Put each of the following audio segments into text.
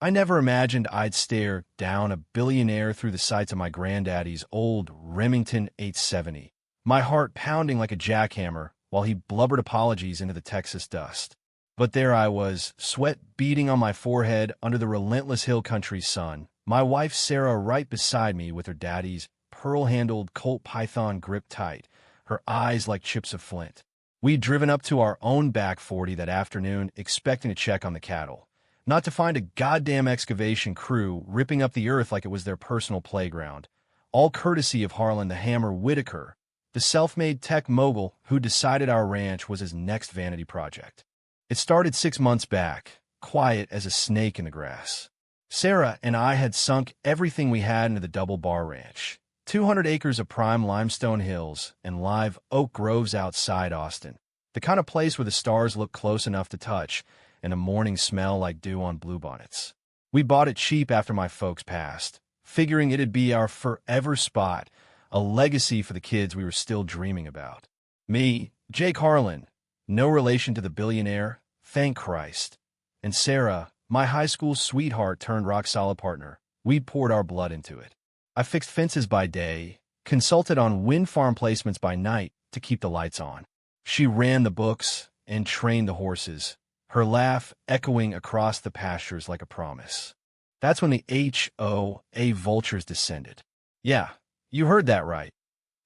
I never imagined I'd stare down a billionaire through the sights of my granddaddy's old Remington 870, my heart pounding like a jackhammer while he blubbered apologies into the Texas dust. But there I was, sweat beading on my forehead under the relentless hill country sun, my wife Sarah right beside me with her daddy's pearl-handled Colt Python gripped tight, her eyes like chips of flint. We'd driven up to our own back 40 that afternoon, expecting to check on the cattle, not to find a goddamn excavation crew ripping up the earth like it was their personal playground, all courtesy of Harlan the Hammer Whitaker, the self-made tech mogul who decided our ranch was his next vanity project. It started 6 months back, quiet as a snake in the grass. Sarah and I had sunk everything we had into the Double Bar Ranch, 200 acres of prime limestone hills and live oak groves outside Austin, the kind of place where the stars look close enough to touch and the mornings smell like dew on bluebonnets. We bought it cheap after my folks passed, figuring it'd be our forever spot, a legacy for the kids we were still dreaming about. Me, Jake Harlan, no relation to the billionaire, thank Christ, and Sarah, my high school sweetheart turned rock-solid partner, we poured our blood into it. I fixed fences by day, consulted on wind farm placements by night to keep the lights on. She ran the books and trained the horses, her laugh echoing across the pastures like a promise. That's when the HOA vultures descended. Yeah, you heard that right.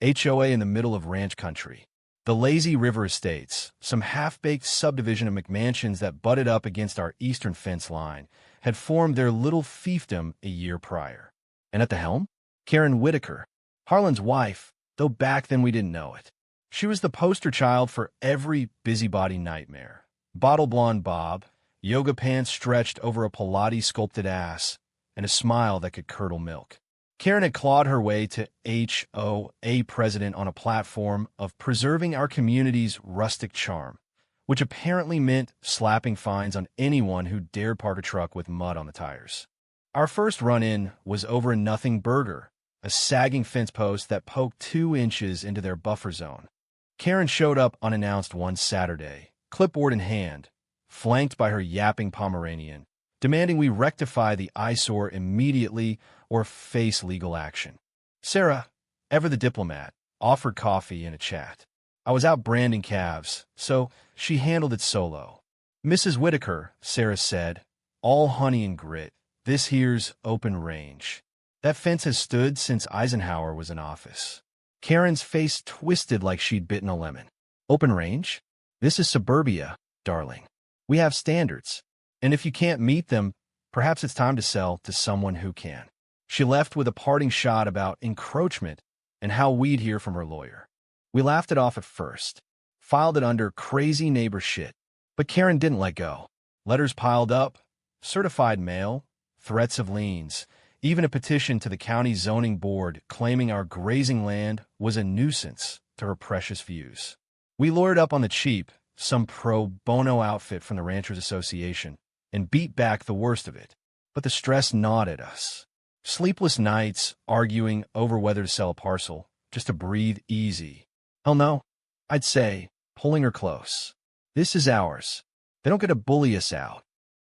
HOA in the middle of ranch country. The Lazy River Estates, some half-baked subdivision of McMansions that butted up against our eastern fence line, had formed their little fiefdom a year prior. And at the helm? Karen Whitaker, Harlan's wife, though back then we didn't know it. She was the poster child for every busybody nightmare. Bottle blonde bob, yoga pants stretched over a Pilates-sculpted ass, and a smile that could curdle milk. Karen had clawed her way to HOA president on a platform of preserving our community's rustic charm, which apparently meant slapping fines on anyone who dared park a truck with mud on the tires. Our first run-in was over a Nothing Burger, a sagging fence post that poked 2 inches into their buffer zone. Karen showed up unannounced one Saturday, clipboard in hand, flanked by her yapping Pomeranian, demanding we rectify the eyesore immediately or face legal action. Sarah, ever the diplomat, offered coffee and a chat. I was out branding calves, so she handled it solo. Mrs. Whitaker, Sarah said, all honey and grit, this here's open range. That fence has stood since Eisenhower was in office. Karen's face twisted like she'd bitten a lemon. Open range? This is suburbia, darling. We have standards. And if you can't meet them, perhaps it's time to sell to someone who can. She left with a parting shot about encroachment and how we'd hear from her lawyer. We laughed it off at first, filed it under crazy neighbor shit. But Karen didn't let go. Letters piled up, certified mail, threats of liens, even a petition to the county zoning board claiming our grazing land was a nuisance to her precious views. We lawyered up on the cheap, some pro bono outfit from the Ranchers Association, and beat back the worst of it. But the stress gnawed at us. Sleepless nights arguing over whether to sell a parcel, just to breathe easy. Hell no, I'd say, pulling her close. This is ours. They don't get to bully us out.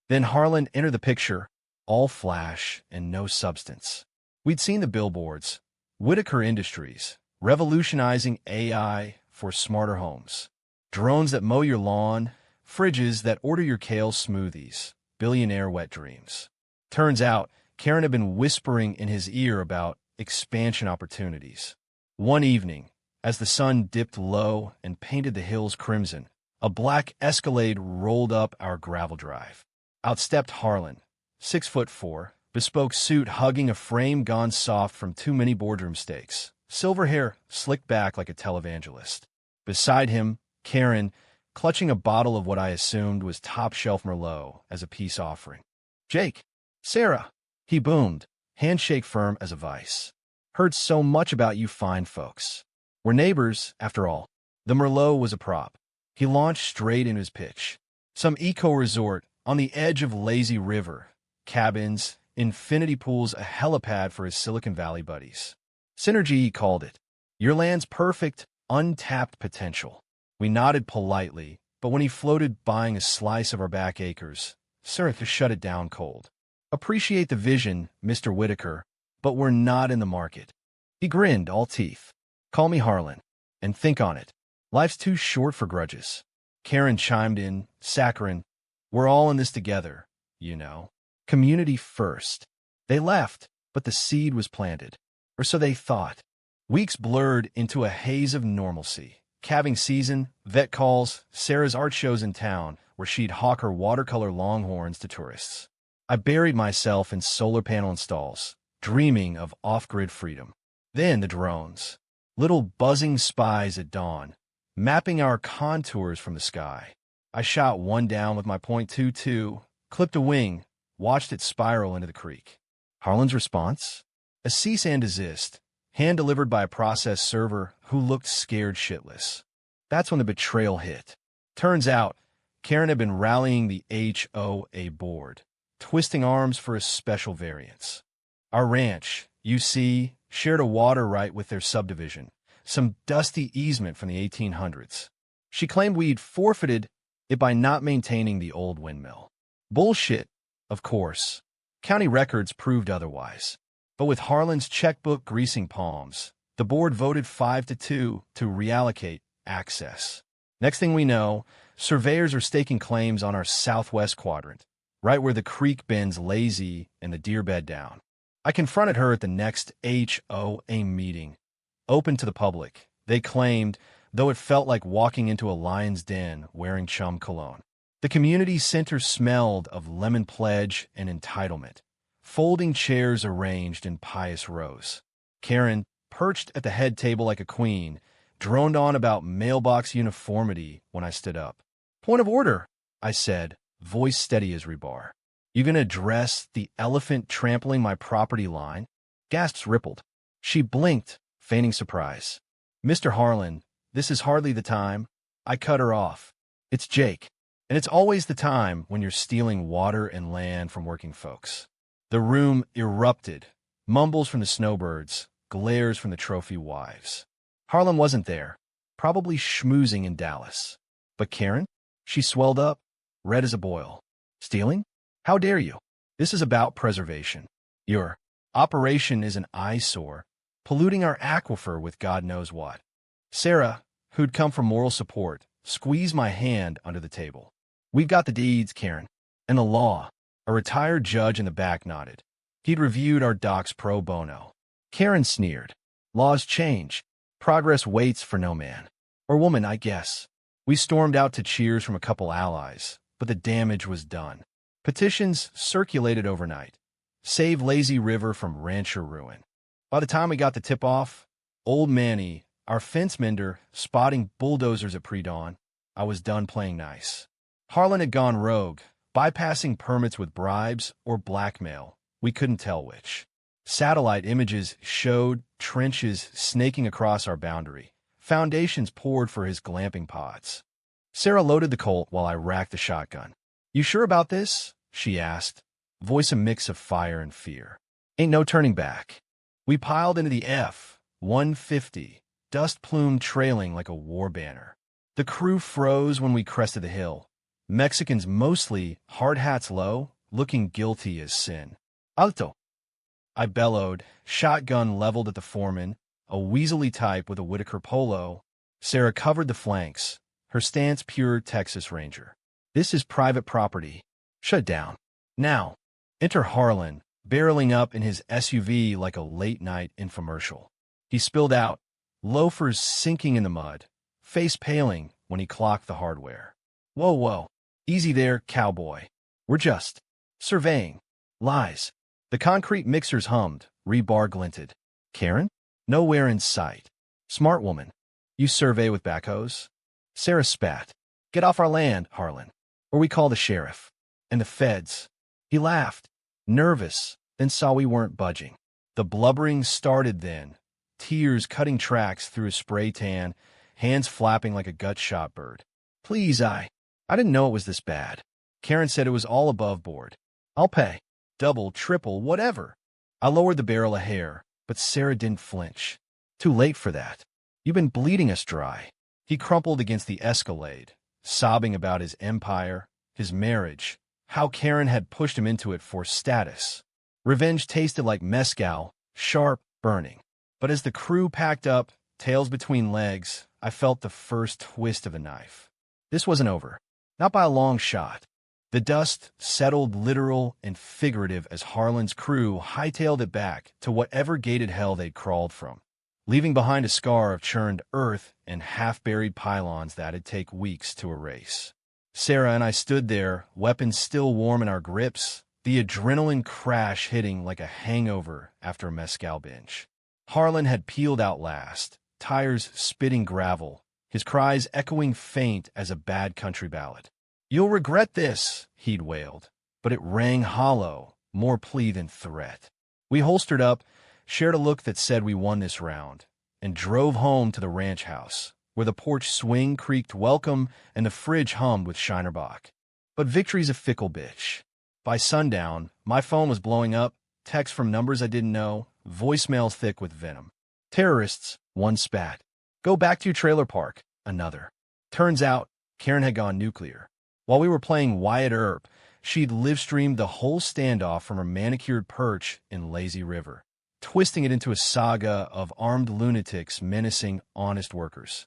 Then Harlan entered the picture, all flash and no substance. We'd seen the billboards, Whitaker Industries, revolutionizing AI for smarter homes. Drones that mow your lawn, fridges that order your kale smoothies, billionaire wet dreams. Turns out, Karen had been whispering in his ear about expansion opportunities. One evening, as the sun dipped low and painted the hills crimson, a black Escalade rolled up our gravel drive. Out stepped Harlan, 6'4", bespoke suit hugging a frame gone soft from too many boardroom steaks, silver hair slicked back like a televangelist. Beside him, Karen, clutching a bottle of what I assumed was top-shelf Merlot as a peace offering. Jake, Sarah, he boomed, handshake firm as a vice. Heard so much about you fine folks. We're neighbors, after all. The Merlot was a prop. He launched straight into his pitch. Some eco-resort on the edge of Lazy River. Cabins, infinity pools, a helipad for his Silicon Valley buddies. Synergy, he called it. Your land's perfect, untapped potential. We nodded politely, but when he floated buying a slice of our back acres, Sarah shut it down cold. Appreciate the vision, Mr. Whitaker, but we're not in the market. He grinned, all teeth. Call me Harlan. And think on it. Life's too short for grudges. Karen chimed in, saccharine. We're all in this together, you know. Community first. They left, but the seed was planted. Or so they thought. Weeks blurred into a haze of normalcy. Calving season, vet calls, Sarah's art shows in town, where she'd hawk her watercolor longhorns to tourists. I buried myself in solar panel installs, dreaming of off-grid freedom. Then the drones. Little buzzing spies at dawn, mapping our contours from the sky. I shot one down with my .22, clipped a wing, watched it spiral into the creek. Harlan's response? A cease and desist, hand-delivered by a process server who looked scared shitless. That's when the betrayal hit. Turns out, Karen had been rallying the HOA board, twisting arms for a special variance. Our ranch, you see, shared a water right with their subdivision, some dusty easement from the 1800s. She claimed we'd forfeited it by not maintaining the old windmill. Bullshit, of course. County records proved otherwise. But with Harlan's checkbook greasing palms, the board voted 5-2 to reallocate access. Next thing we know, surveyors are staking claims on our southwest quadrant, right where the creek bends lazy and the deer bed down. I confronted her at the next HOA meeting. Open to the public, they claimed, though it felt like walking into a lion's den wearing chum cologne. The community center smelled of lemon pledge and entitlement. Folding chairs arranged in pious rows. Karen, perched at the head table like a queen, droned on about mailbox uniformity when I stood up. Point of order, I said, voice steady as rebar. You gonna address the elephant trampling my property line? Gasps rippled. She blinked, feigning surprise. Mr. Harlan, this is hardly the time. I cut her off. It's Jake. And it's always the time when you're stealing water and land from working folks. The room erupted. Mumbles from the snowbirds, glares from the trophy wives. Harlan wasn't there, probably schmoozing in Dallas. But Karen? She swelled up, red as a boil. Stealing? How dare you? This is about preservation. Your operation is an eyesore, polluting our aquifer with God knows what. Sarah, who'd come for moral support, squeezed my hand under the table. We've got the deeds, Karen. And the law. A retired judge in the back nodded. He'd reviewed our docs pro bono. Karen sneered. Laws change. Progress waits for no man. Or woman, I guess. We stormed out to cheers from a couple allies, but the damage was done. Petitions circulated overnight. Save Lazy River from rancher ruin. By the time we got the tip-off, Old Manny, our fence mender, spotting bulldozers at pre-dawn, I was done playing nice. Harlan had gone rogue, bypassing permits with bribes or blackmail. We couldn't tell which. Satellite images showed trenches snaking across our boundary, foundations poured for his glamping pods. Sarah loaded the Colt while I racked the shotgun. You sure about this? She asked, voice a mix of fire and fear. Ain't no turning back. We piled into the F-150, dust plume trailing like a war banner. The crew froze when we crested the hill. Mexicans mostly, hard hats low, looking guilty as sin. Alto! I bellowed, shotgun leveled at the foreman, a weaselly type with a Whitaker polo. Sarah covered the flanks, her stance pure Texas Ranger. This is private property. Shut down. Now. Enter Harlan, barreling up in his SUV like a late-night infomercial. He spilled out, loafers sinking in the mud, face paling when he clocked the hardware. Whoa, whoa. Easy there, cowboy. We're just surveying. Lies. The concrete mixers hummed, rebar glinted. Karen? Nowhere in sight. Smart woman. You survey with backhoes? Sarah spat. Get off our land, Harlan, or we call the sheriff. And the feds. He laughed, nervous, then saw we weren't budging. The blubbering started then, tears cutting tracks through a spray tan, hands flapping like a gut-shot bird. Please, I didn't know it was this bad. Karen said it was all above board. I'll pay. Double, triple, whatever. I lowered the barrel a hair, but Sarah didn't flinch. Too late for that. You've been bleeding us dry. He crumpled against the Escalade, sobbing about his empire, his marriage, how Karen had pushed him into it for status. Revenge tasted like mezcal, sharp, burning. But as the crew packed up, tails between legs, I felt the first twist of a knife. This wasn't over. Not by a long shot. The dust settled literal and figurative as Harlan's crew hightailed it back to whatever gated hell they'd crawled from, leaving behind a scar of churned earth and half-buried pylons that'd take weeks to erase. Sarah and I stood there, weapons still warm in our grips, the adrenaline crash hitting like a hangover after a mezcal binge. Harlan had peeled out last, tires spitting gravel, his cries echoing faint as a bad country ballad. "You'll regret this," he'd wailed, but it rang hollow, more plea than threat. We holstered up, shared a look that said we won this round, and drove home to the ranch house, where the porch swing creaked welcome and the fridge hummed with Shinerbach. But victory's a fickle bitch. By sundown, my phone was blowing up, texts from numbers I didn't know, voicemails thick with venom. Terrorists, one spat. Go back to your trailer park, another. Turns out, Karen had gone nuclear. While we were playing Wyatt Earp, she'd live-streamed the whole standoff from her manicured perch in Lazy River, twisting it into a saga of armed lunatics menacing honest workers.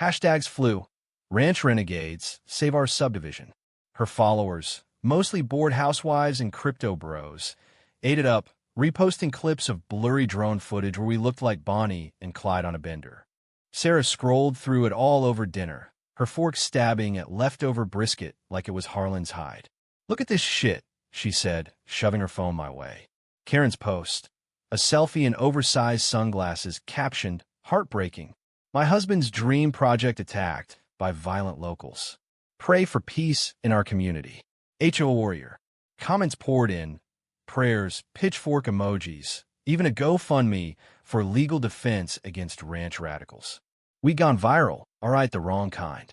Hashtags flew. Ranch renegades, save our subdivision. Her followers, mostly bored housewives and crypto bros, ate it up, reposting clips of blurry drone footage where we looked like Bonnie and Clyde on a bender. Sarah scrolled through it all over dinner, her fork stabbing at leftover brisket like it was Harlan's hide. "Look at this shit," she said, shoving her phone my way. Karen's post. A selfie in oversized sunglasses captioned, "Heartbreaking. My husband's dream project attacked by violent locals. Pray for peace in our community. HO Warrior." Comments poured in. Prayers, pitchfork emojis, even a GoFundMe for legal defense against ranch radicals. We'd gone viral, all right, the wrong kind.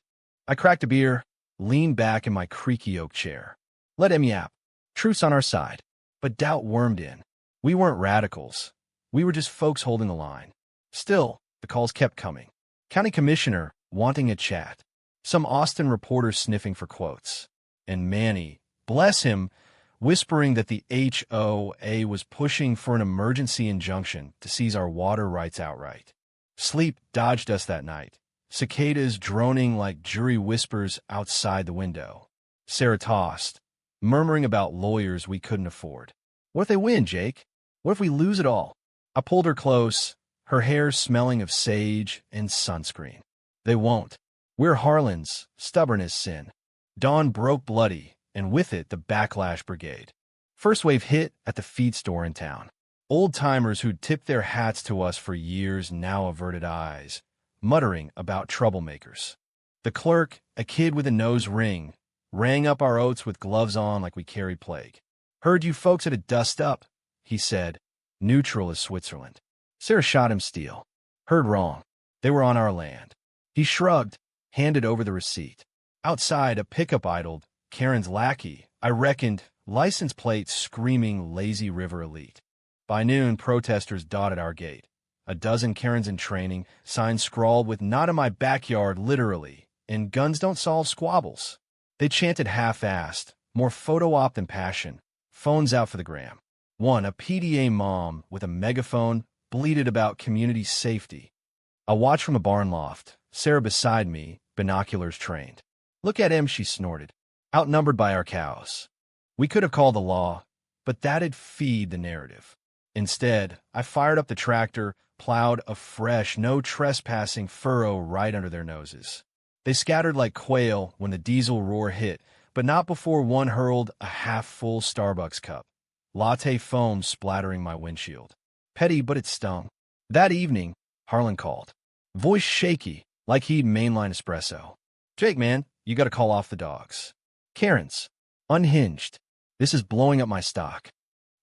I cracked a beer, leaned back in my creaky oak chair. Let him yap. Truth's on our side. But doubt wormed in. We weren't radicals. We were just folks holding the line. Still, the calls kept coming. County commissioner wanting a chat. Some Austin reporter sniffing for quotes. And Manny, bless him, whispering that the HOA was pushing for an emergency injunction to seize our water rights outright. Sleep dodged us that night, cicadas droning like jury whispers outside the window. Sarah tossed, murmuring about lawyers we couldn't afford. What if they win, Jake? What if we lose it all? I pulled her close, her hair smelling of sage and sunscreen. They won't. We're Harlan's, stubborn as sin. Dawn broke bloody, and with it the backlash brigade. First wave hit at the feed store in town. Old-timers who'd tipped their hats to us for years now averted eyes, muttering about troublemakers. The clerk, a kid with a nose ring, rang up our oats with gloves on like we carried plague. "Heard you folks had a dust up," he said, neutral as Switzerland. Sarah shot him steel. Heard wrong. They were on our land. He shrugged, handed over the receipt. Outside, a pickup idled, Karen's lackey, I reckoned, license plate screaming Lazy River Elite. By noon, protesters dotted our gate. A dozen Karens in training, signs scrawled with "Not in my backyard," literally, and "Guns don't solve squabbles." They chanted half-assed, more photo-op than passion, phones out for the gram. One, a PDA mom with a megaphone, bleated about community safety. I watched from a barn loft, Sarah beside me, binoculars trained. "Look at him," she snorted. "Outnumbered by our cows." We could have called the law, but that'd feed the narrative. Instead, I fired up the tractor, plowed a fresh, no trespassing furrow right under their noses. They scattered like quail when the diesel roar hit, but not before one hurled a half-full Starbucks cup, latte foam splattering my windshield. Petty, but it stung. That evening, Harlan called. Voice shaky, like he'd mainline espresso. "Jake, man, you gotta call off the dogs." Karen's. Unhinged. "This is blowing up my stock."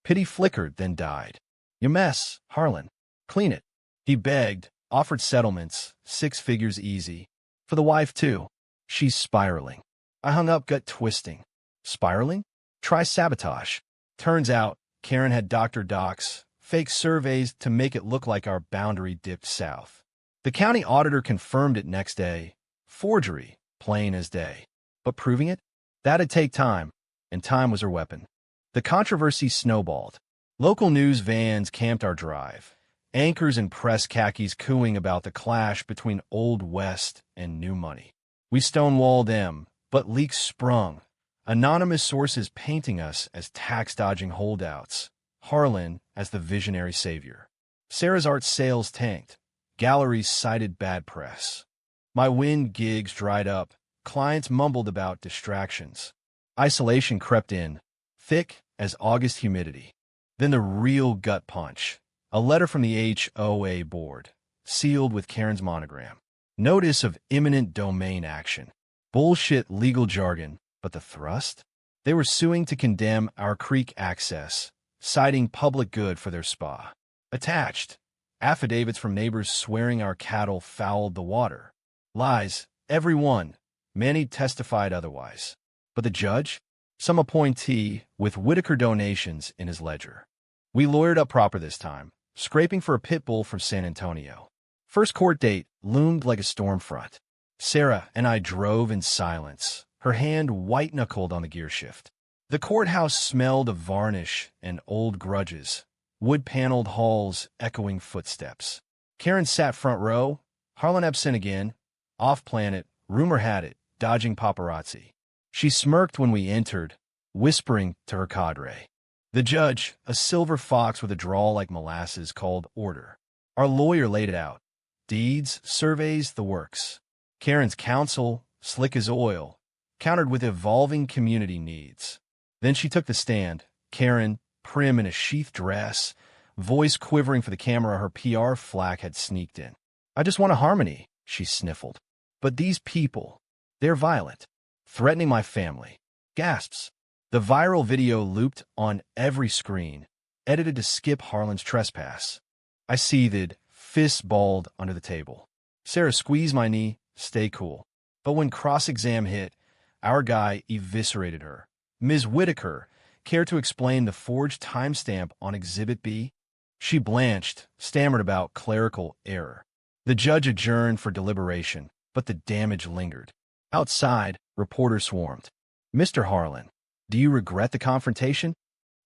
Pity flickered, then died. "You mess, Harlan. Clean it." He begged, offered settlements, 6 figures easy. For the wife, too. She's spiraling. I hung up, gut twisting. Spiraling? Try sabotage. Turns out, Karen had Dr. Doc's fake surveys to make it look like our boundary dipped south. The county auditor confirmed it next day. Forgery, plain as day. But proving it? That'd take time. and time was her weapon. The controversy snowballed. Local news vans camped our drive, anchors in press khakis cooing about the clash between Old West and New Money. We stonewalled them, but leaks sprung. Anonymous sources painting us as tax-dodging holdouts, Harlan as the visionary savior. Sarah's art sales tanked. Galleries cited bad press. My wind gigs dried up. Clients mumbled about distractions. Isolation crept in, thick as August humidity. Then the real gut punch. A letter from the HOA board, sealed with Karen's monogram. Notice of imminent domain action. Bullshit legal jargon, but the thrust? They were suing to condemn our creek access, citing public good for their spa. Attached, affidavits from neighbors swearing our cattle fouled the water. Lies, every one. Many testified otherwise. But the judge? Some appointee with Whitaker donations in his ledger. We lawyered up proper this time, scraping for a pit bull from San Antonio. First court date loomed like a storm front. Sarah and I drove in silence, her hand white-knuckled on the gear shift. The courthouse smelled of varnish and old grudges, wood-paneled halls echoing footsteps. Karen sat front row, Harlan absent again, off-planet, rumor had it, dodging paparazzi. She smirked when we entered, whispering to her cadre. The judge, a silver fox with a drawl like molasses, called order. Our lawyer laid it out. Deeds, surveys, the works. Karen's counsel, slick as oil, countered with evolving community needs. Then she took the stand, Karen, prim in a sheath dress, voice quivering for the camera her PR flack had sneaked in. I just want a harmony, she sniffled. But these people, they're violent, threatening my family. Gasps. The viral video looped on every screen, edited to skip Harlan's trespass. I seethed, fists balled under the table. Sarah squeezed my knee, stay cool. But when cross-exam hit, our guy eviscerated her. Ms. Whitaker, care to explain the forged timestamp on Exhibit B? She blanched, stammered about clerical error. The judge adjourned for deliberation, but the damage lingered. Outside, reporters swarmed. Mr. Harlan, do you regret the confrontation?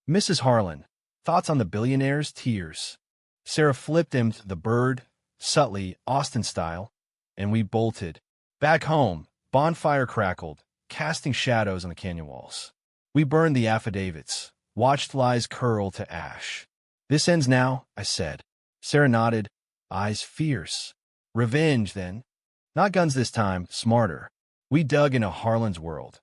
Mrs. Harlan, thoughts on the billionaire's tears. Sarah flipped him the bird, subtly, Austin style, and we bolted. Back home, bonfire crackled, casting shadows on the canyon walls. We burned the affidavits, watched lies curl to ash. This ends now, I said. Sarah nodded, eyes fierce. Revenge, then. Not guns this time, smarter. We dug into Harlan's world.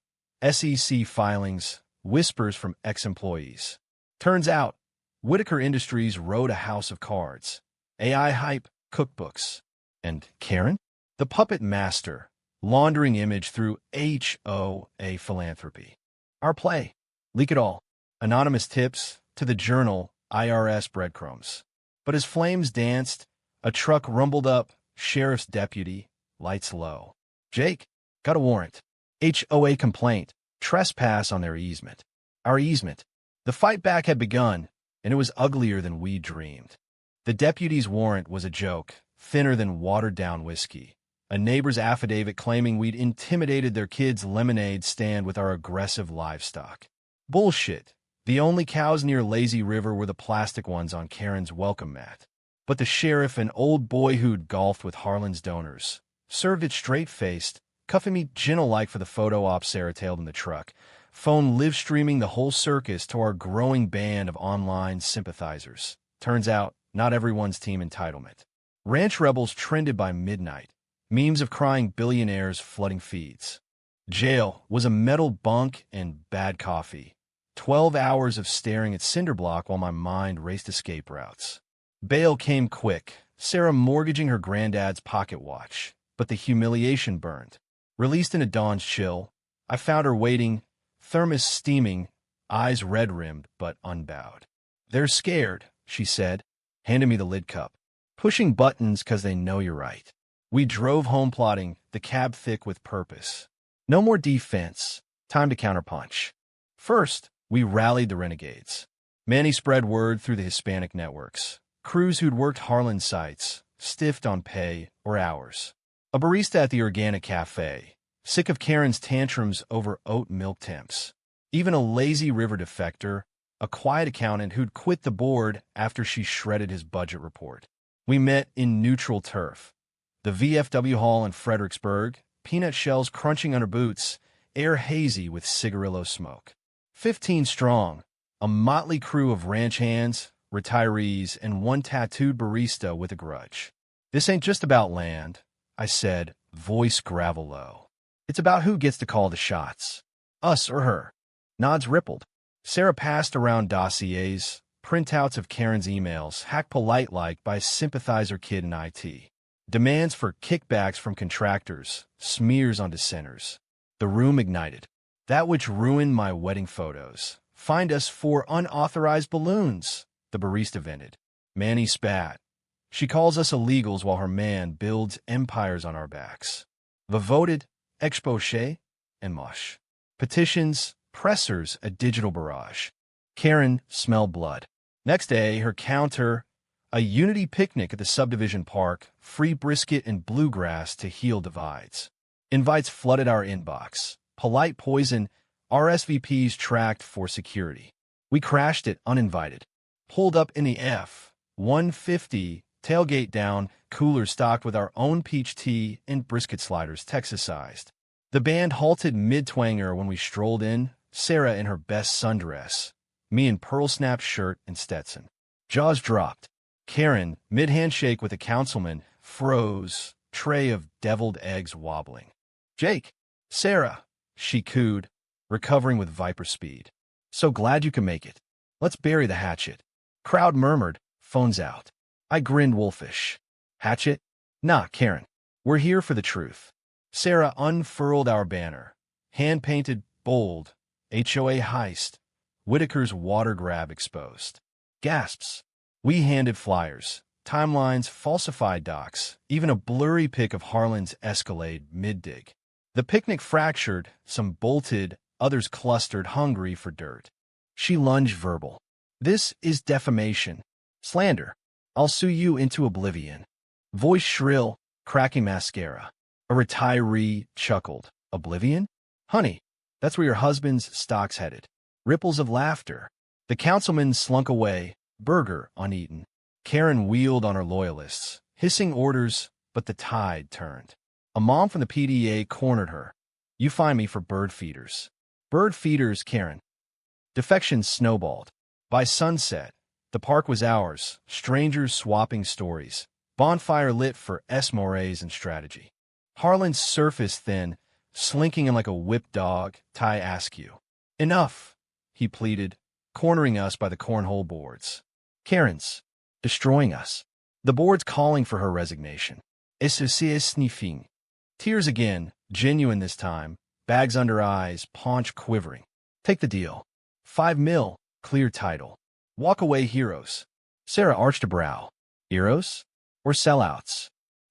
SEC filings, whispers from ex-employees. Turns out, Whitaker Industries rode a house of cards. AI hype, cookbooks. And Karen? The puppet master, laundering image through HOA philanthropy. Our play. Leak it all. Anonymous tips, to the journal, IRS breadcrumbs. But as flames danced, a truck rumbled up, sheriff's deputy, lights low. Jake, got a warrant. HOA complaint, trespass on their easement. Our easement. The fight back had begun, and it was uglier than we dreamed. The deputy's warrant was a joke, thinner than watered-down whiskey. A neighbor's affidavit claiming we'd intimidated their kid's lemonade stand with our aggressive livestock. Bullshit. The only cows near Lazy River were the plastic ones on Karen's welcome mat. But the sheriff, an old boy who'd golfed with Harlan's donors, served it straight-faced, cuffing me gentle-like for the photo op Sarah tailed in the truck, phone live-streaming the whole circus to our growing band of online sympathizers. Turns out, not everyone's team entitlement. Ranch rebels trended by midnight, memes of crying billionaires flooding feeds. Jail was a metal bunk and bad coffee. 12 hours of staring at cinder block while my mind raced escape routes. Bail came quick, Sarah mortgaging her granddad's pocket watch, but the humiliation burned. Released in a dawn's chill, I found her waiting, thermos steaming, eyes red-rimmed but unbowed. They're scared, she said, handing me the lid cup. Pushing buttons 'cause they know you're right. We drove home plotting, the cab thick with purpose. No more defense, time to counterpunch. First, we rallied the renegades. Manny spread word through the Hispanic networks. Crews who'd worked Harlan sites, stiffed on pay or hours. A barista at the organic cafe, sick of Karen's tantrums over oat milk temps. Even a lazy river defector, a quiet accountant who'd quit the board after she shredded his budget report. We met in neutral turf. The VFW Hall in Fredericksburg, peanut shells crunching under boots, air hazy with cigarillo smoke. 15 strong, a motley crew of ranch hands, retirees, and one tattooed barista with a grudge. This ain't just about land, I said, voice gravel low. It's about who gets to call the shots. Us or her. Nods rippled. Sarah passed around dossiers, printouts of Karen's emails, hacked polite-like by a sympathizer kid in IT. Demands for kickbacks from contractors, smears on dissenters. The room ignited. That which ruined my wedding photos. Find us 4 unauthorized balloons, the barista vented. Manny spat. She calls us illegals while her man builds empires on our backs. Voted, expose, and mush. Petitions, pressers, a digital barrage. Karen smelled blood. Next day, her counter, a unity picnic at the subdivision park, free brisket and bluegrass to heal divides. Invites flooded our inbox. Polite poison, RSVPs tracked for security. We crashed it uninvited. Pulled up in the F-150, tailgate down, cooler stocked with our own peach tea and brisket sliders Texas-sized. The band halted mid-twanger when we strolled in, Sarah in her best sundress, me in pearl-snap shirt and Stetson. Jaws dropped. Karen, mid-handshake with a councilman, froze, tray of deviled eggs wobbling. Jake, Sarah, she cooed, recovering with viper speed. So glad you can make it. Let's bury the hatchet. Crowd murmured, phones out. I grinned wolfish. Hatchet? Nah, Karen. We're here for the truth. Sarah unfurled our banner. Hand-painted, bold, HOA heist. Whitaker's water grab exposed. Gasps. We handed flyers, timelines, falsified docs, even a blurry pic of Harlan's Escalade mid-dig. The picnic fractured, some bolted, others clustered, hungry for dirt. She lunged verbal. This is defamation. Slander. I'll sue you into oblivion. Voice shrill, cracking mascara. A retiree chuckled. Oblivion? Honey, that's where your husband's stock's headed. Ripples of laughter. The councilman slunk away, burger uneaten. Karen wheeled on her loyalists, hissing orders, but the tide turned. A mom from the PDA cornered her. You find me for bird feeders. Bird feeders, Karen. Defections snowballed. By sunset, the park was ours, strangers swapping stories. Bonfire lit for mores and strategy. Harlan's surface thin, slinking in like a whipped dog, Ty Askew. Enough, he pleaded, cornering us by the cornhole boards. Karen's destroying us. The board's calling for her resignation. Associé sniffing. Tears again, genuine this time, bags under eyes, paunch quivering. Take the deal. $5 million, clear title. Walk away heroes. Sarah arched a brow. Heroes? Or sellouts?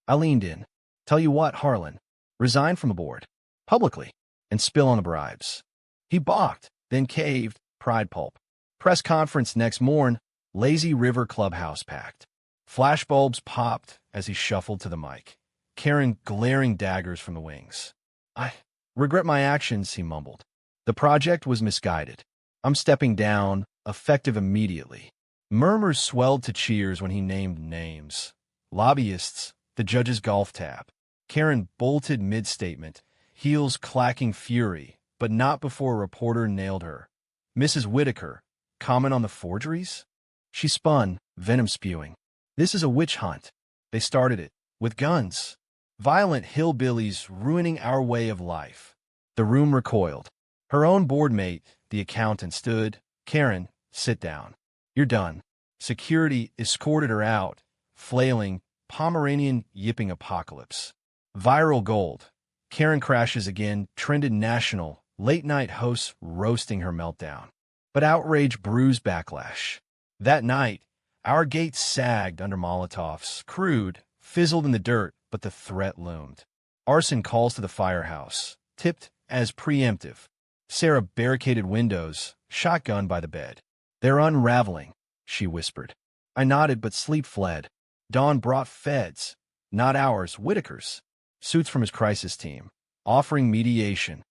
I leaned in. Tell you what, Harlan. Resign from the board. Publicly. And spill on the bribes. He balked, then caved, pride pulp. Press conference next morn, Lazy River Clubhouse packed. Flashbulbs popped as he shuffled to the mic. Karen glaring daggers from the wings. I regret my actions, he mumbled. The project was misguided. I'm stepping down, effective immediately. Murmurs swelled to cheers when he named names. Lobbyists, the judge's golf tab. Karen bolted mid-statement, heels clacking fury, but not before a reporter nailed her. Mrs. Whitaker, comment on the forgeries? She spun, venom spewing. This is a witch hunt. They started it, with guns. Violent hillbillies ruining our way of life. The room recoiled. Her own board mate, the accountant, stood. Karen, sit down. You're done. Security escorted her out, flailing, Pomeranian yipping apocalypse. Viral gold. Karen crashes again, trended national, late-night hosts roasting her meltdown. But outrage brews backlash. That night, our gates sagged under Molotovs, crude, fizzled in the dirt, but the threat loomed. Arson calls to the firehouse, tipped as preemptive. Sarah barricaded windows, shotgun by the bed. They're unraveling, she whispered. I nodded, but sleep fled. Dawn brought feds, not ours, Whitaker's. Suits from his crisis team, offering mediation.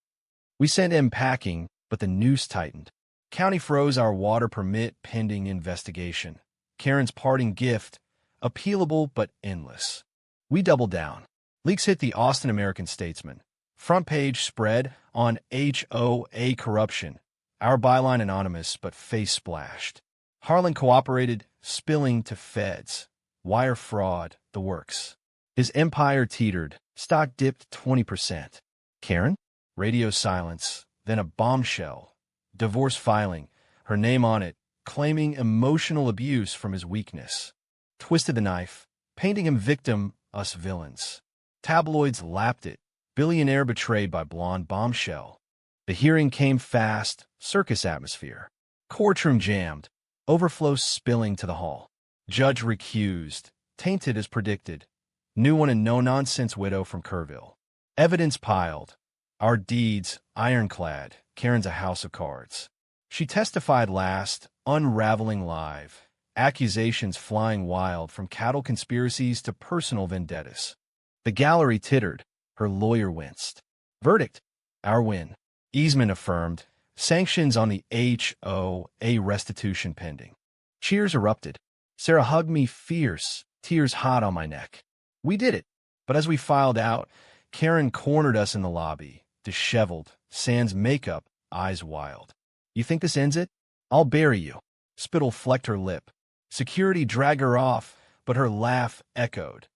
We sent him packing, But the noose tightened. County froze our water permit pending investigation. Karen's parting gift, appealable but endless. We doubled down. Leaks hit the Austin American-Statesman. Front page spread on HOA corruption. Our byline anonymous but face splashed. Harlan cooperated, spilling to feds. Wire fraud, the works. His empire teetered. Stock dipped 20%. Karen? Radio silence. Then a bombshell. Divorce filing. Her name on it, claiming emotional abuse from his weakness. Twisted the knife, painting him victim, us villains. Tabloids lapped it. Billionaire betrayed by blonde bombshell. The hearing came fast, circus atmosphere. Courtroom jammed, overflow spilling to the hall. Judge recused, tainted as predicted. New one and no-nonsense widow from Kerrville. Evidence piled. Our deeds, ironclad. Karen's a house of cards. She testified last, unraveling live. Accusations flying wild from cattle conspiracies to personal vendettas. The gallery tittered. Her lawyer winced. Verdict. Our win. Easement affirmed. Sanctions on the HOA restitution pending. Cheers erupted. Sarah hugged me fierce, tears hot on my neck. We did it. But as we filed out, Karen cornered us in the lobby, disheveled, sans makeup, eyes wild. You think this ends it? I'll bury you. Spittle flecked her lip. Security dragged her off, but her laugh echoed.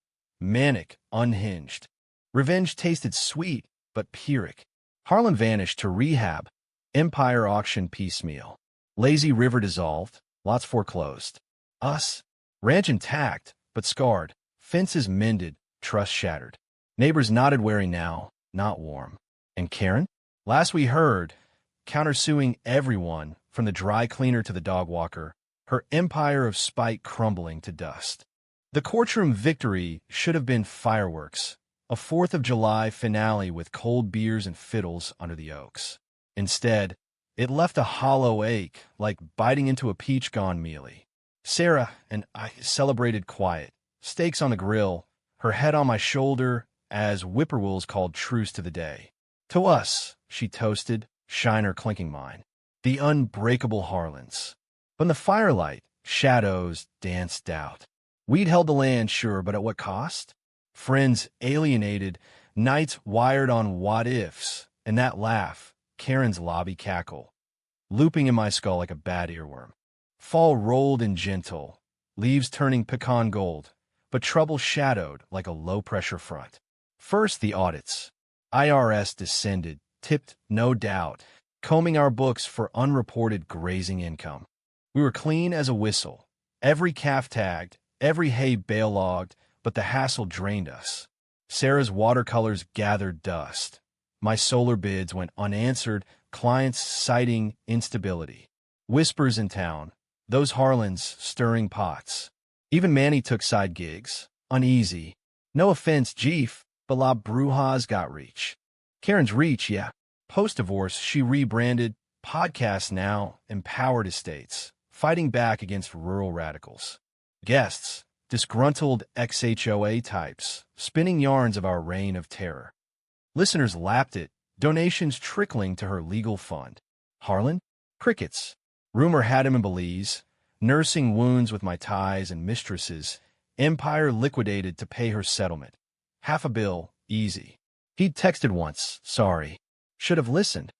Manic, unhinged. Revenge tasted sweet, but pyrrhic. Harlan vanished to rehab. Empire auction piecemeal. Lazy River dissolved. Lots foreclosed. Us. Ranch intact, but scarred. Fences mended. Trust shattered. Neighbors nodded wary now, not warm. And Karen? Last we heard, countersuing everyone, from the dry cleaner to the dog walker, her empire of spite crumbling to dust. The courtroom victory should have been fireworks. A 4th of July finale with cold beers and fiddles under the oaks. Instead, it left a hollow ache, like biting into a peach gone mealy. Sarah and I celebrated quiet, steaks on the grill, her head on my shoulder, as whippoorwills called truce to the day. To us, she toasted, shiner clinking mine. The unbreakable Harlans. From the firelight, shadows danced out. We'd held the land, sure, but at what cost? Friends alienated, nights wired on what-ifs, and that laugh, Karen's lobby cackle, looping in my skull like a bad earworm. Fall rolled and gentle, leaves turning pecan gold, but trouble shadowed like a low-pressure front. First the audits. IRS descended, tipped, no doubt, combing our books for unreported grazing income. We were clean as a whistle, every calf tagged, every hay bale logged, but the hassle drained us. Sarah's watercolors gathered dust. My solar bids went unanswered, clients citing instability. Whispers in town, those Harlans stirring pots. Even Manny took side gigs, uneasy. No offense, Jeef, but La Bruja's got reach. Karen's reach, yeah. Post-divorce, she rebranded Podcast Now, Empowered Estates, fighting back against rural radicals. Guests, disgruntled ex-HOA types, spinning yarns of our reign of terror. Listeners lapped it, donations trickling to her legal fund. Harlan? Crickets. Rumor had him in Belize, nursing wounds with my ties and mistresses. Empire liquidated to pay her settlement. $500 million, easy. He'd texted once, sorry. Should have listened.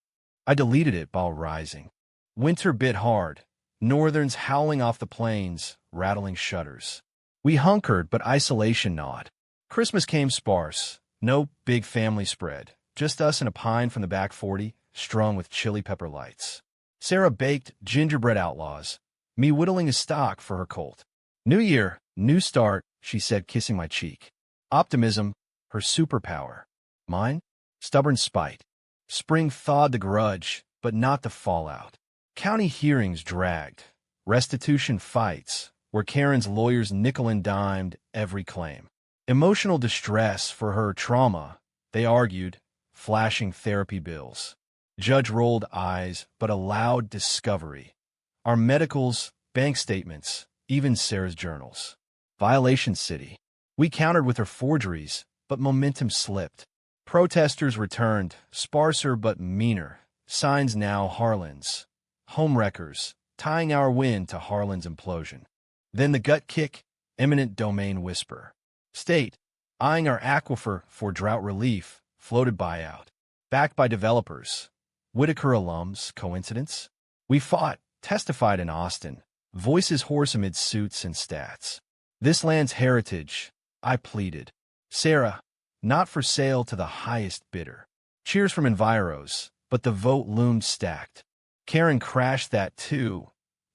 I deleted it while rising. Winter bit hard. Northerns howling off the plains, rattling shutters. We hunkered, but isolation gnawed. Christmas came sparse. No big family spread. Just us and a pine from the back 40, strung with chili pepper lights. Sarah baked gingerbread outlaws, me whittling a stock for her colt. New year, new start, she said, kissing my cheek. Optimism, her superpower. Mine? Stubborn spite. Spring thawed the grudge, but not the fallout. County hearings dragged. Restitution fights, where Karen's lawyers nickel and dimed every claim. Emotional distress for her trauma, they argued, flashing therapy bills. Judge rolled eyes, but allowed discovery. Our medicals, bank statements, even Sarah's journals. Violation city. We countered with her forgeries, but momentum slipped. Protesters returned, sparser but meaner, signs now Harlan's. Homewreckers, tying our win to Harlan's implosion. Then the gut kick, eminent domain whisper. State, eyeing our aquifer for drought relief, floated buyout. Backed by developers. Whitaker alums, coincidence? We fought, testified in Austin, voices hoarse amid suits and stats. This land's heritage, I pleaded. Sarah, not for sale to the highest bidder. Cheers from Enviros, but the vote loomed stacked. Karen crashed that too,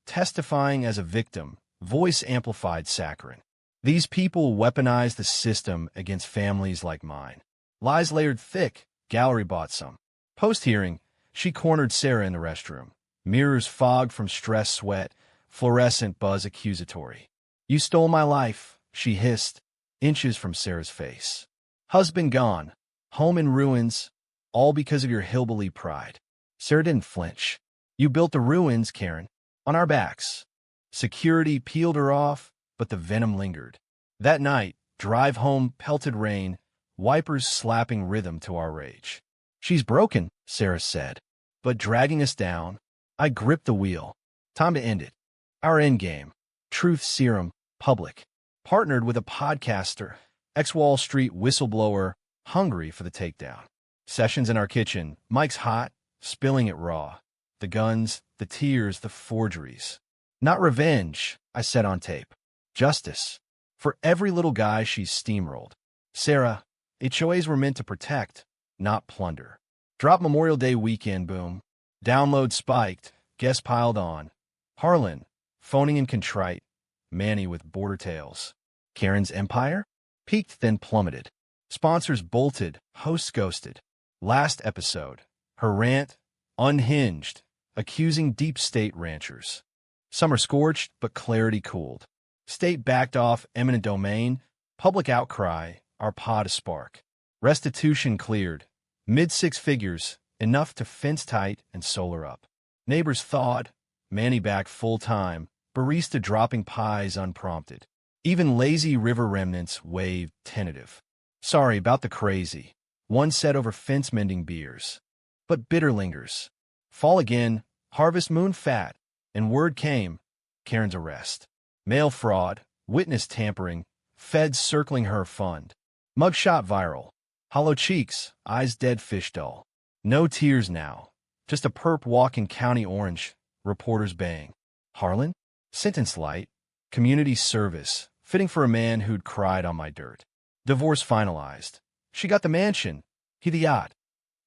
testifying as a victim, voice amplified saccharine. These people weaponized the system against families like mine. Lies layered thick, gallery bought some. Post-hearing, she cornered Sarah in the restroom. Mirrors fogged from stress sweat, fluorescent buzz accusatory. You stole my life, she hissed, inches from Sarah's face. Husband gone, home in ruins, all because of your hillbilly pride. Sarah didn't flinch. You built the ruins, Karen, on our backs. Security peeled her off, but the venom lingered. That night, drive home, pelted rain, wipers slapping rhythm to our rage. She's broken, Sarah said, but dragging us down. I gripped the wheel. Time to end it. Our endgame. Truth serum, public. Partnered with a podcaster, ex-Wall Street whistleblower, hungry for the takedown. Sessions in our kitchen, mics hot, spilling it raw. The guns, the tears, the forgeries. Not revenge, I said on tape. Justice. For every little guy she's steamrolled. Sarah, HOAs were meant to protect, not plunder. Drop Memorial Day weekend boom. Download spiked, guests piled on. Harlan, phoning and contrite. Manny with border tales. Karen's empire? Peaked then plummeted. Sponsors bolted, hosts ghosted. Last episode. Her rant, unhinged, accusing deep state ranchers. Some are scorched, but clarity cooled. State backed off eminent domain, public outcry, our pod a spark. Restitution cleared. Mid-six figures, enough to fence tight and solar up. Neighbors thawed, Manny back full-time, barista dropping pies unprompted. Even lazy river remnants waved tentative. Sorry about the crazy. One said over fence-mending beers. But bitter lingers. Fall again, harvest moon fat, and word came, Karen's arrest. Mail fraud, witness tampering, feds circling her fund. Mugshot viral. Hollow cheeks, eyes dead fish dull. No tears now. Just a perp walking county orange, reporters bang. Harlan? Sentence light. Community service, fitting for a man who'd cried on my dirt. Divorce finalized. She got the mansion, he the yacht.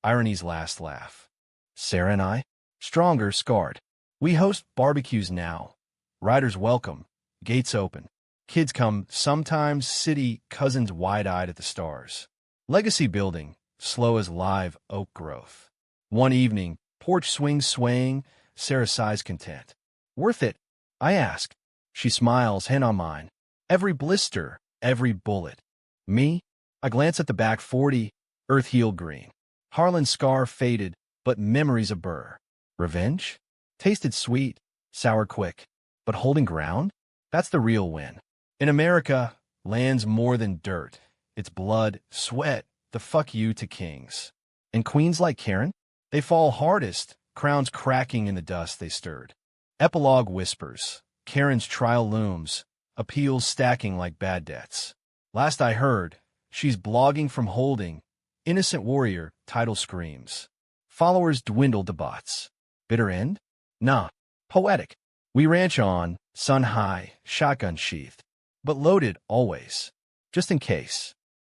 Irony's last laugh. Sarah and I? Stronger, scarred. We host barbecues now. Riders welcome. Gates open. Kids come, sometimes city cousins wide-eyed at the stars. Legacy building, slow as live oak growth. One evening, porch swings swaying, Sarah sighs content. Worth it? I ask. She smiles, hand on mine. Every blister, every bullet. Me? I glance at the back 40, earth healed green. Harlan's scar faded, but memories a burr. Revenge? Tasted sweet, sour quick. But holding ground? That's the real win. In America, land's more than dirt. It's blood, sweat, the fuck you to kings. And queens like Karen? They fall hardest, crowns cracking in the dust they stirred. Epilogue whispers. Karen's trial looms, appeals stacking like bad debts. Last I heard, she's blogging from holding. Innocent warrior, title screams. Followers dwindle to bots. Bitter end? Nah. Poetic. We ranch on, sun high, shotgun sheathed. But loaded, always. Just in case.